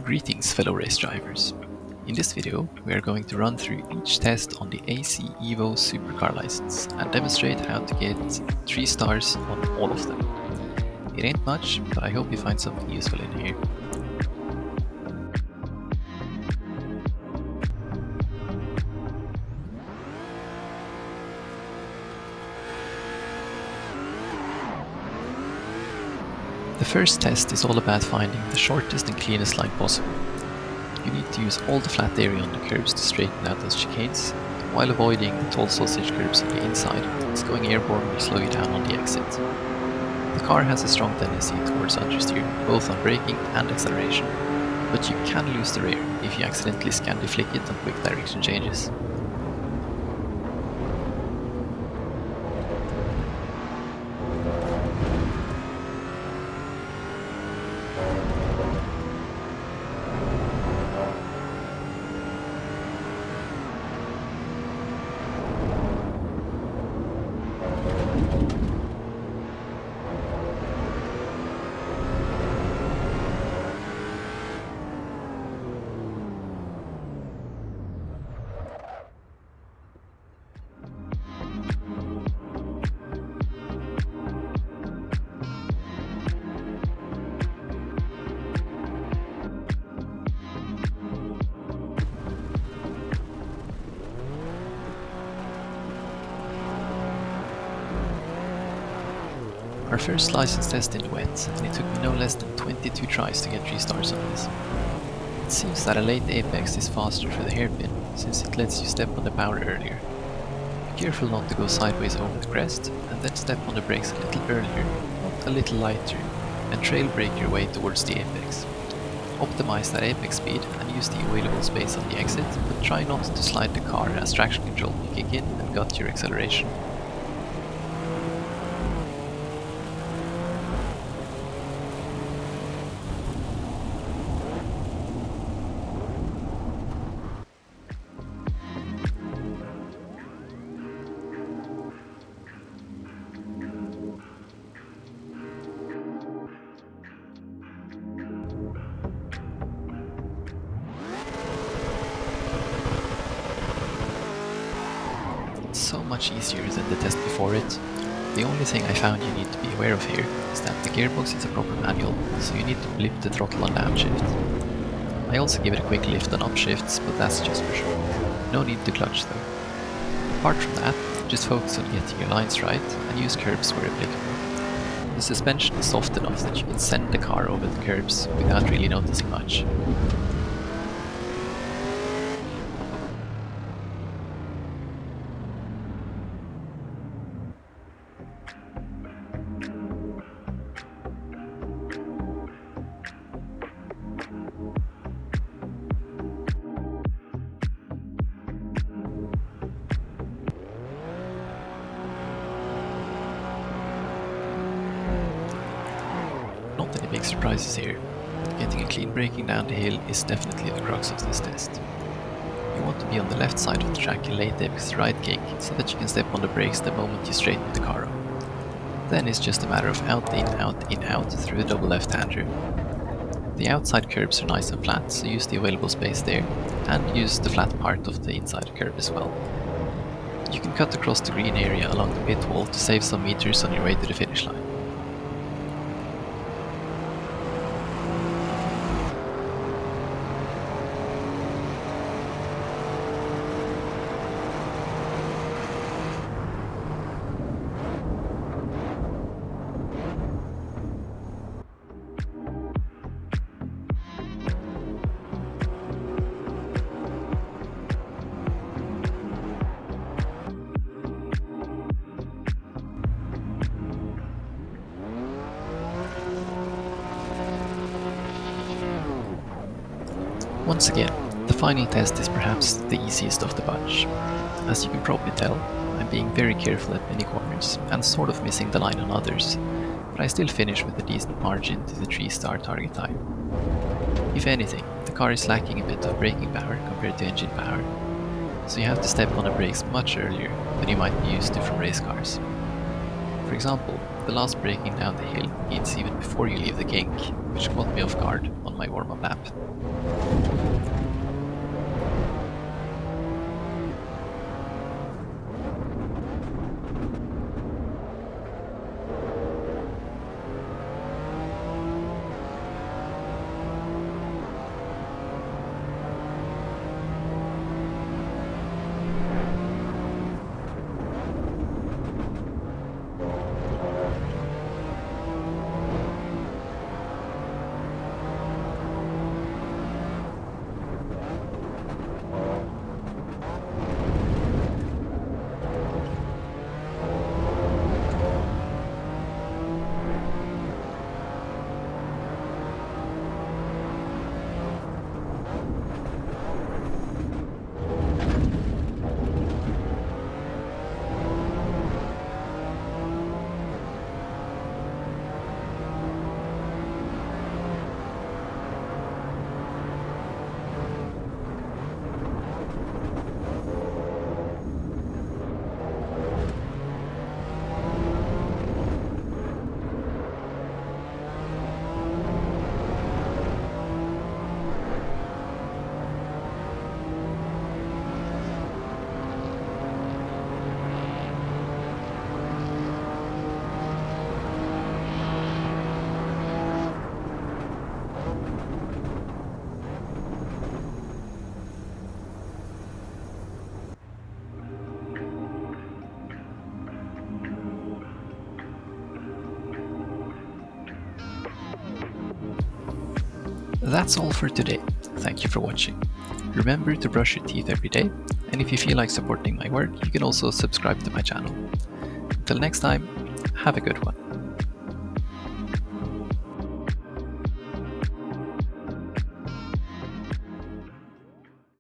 Greetings fellow race drivers. In this video we are going to run through each test on the AC EVO Supercar license and demonstrate how to get 3 stars on all of them. It ain't much, but I hope you find something useful in here. The first test is all about finding the shortest and cleanest line possible. You need to use all the flat area on the curbs to straighten out those chicanes, while avoiding the tall sausage curbs on the inside, as going airborne will slow you down on the exit. The car has a strong tendency towards understeer, both on braking and acceleration, but you can lose the rear if you accidentally scan deflick it on quick direction changes. Our first license test in the wet, and it took me no less than 22 tries to get 3 stars on this. It seems that a late apex is faster for the hairpin, since it lets you step on the power earlier. Be careful not to go sideways over the crest, and then step on the brakes a little earlier, not a little lighter, and trail brake your way towards the apex. Optimize that apex speed and use the available space on the exit, but try not to slide the car as traction control will kick in and gut your acceleration. So much easier than the test before it. The only thing I found you need to be aware of here is that the gearbox is a proper manual, so you need to blip the throttle on downshift. I also give it a quick lift on upshifts, but that's just for show. No need to clutch though. Apart from that, just focus on getting your lines right and use curbs where applicable. The suspension is soft enough that you can send the car over the curbs without really noticing much. Not any big surprises here. Getting a clean braking down the hill is definitely the crux of this test. You want to be on the left side of the track in late apex right kick, so that you can step on the brakes the moment you straighten the car up. Then it's just a matter of out in out through the double left-hander. The outside curbs are nice and flat, so use the available space there, and use the flat part of the inside curb as well. You can cut across the green area along the pit wall to save some meters on your way to the finish line. Once again, the final test is perhaps the easiest of the bunch. As you can probably tell, I'm being very careful at many corners and sort of missing the line on others, but I still finish with a decent margin to the 3-star target time. If anything, the car is lacking a bit of braking power compared to engine power, so you have to step on the brakes much earlier than you might be used to from race cars. For example, the last braking down the hill begins even before you leave the kink, which caught me off guard on my warm-up lap. That's all for today. Thank you for watching. Remember to brush your teeth every day, and if you feel like supporting my work, you can also subscribe to my channel. Until next time, have a good one.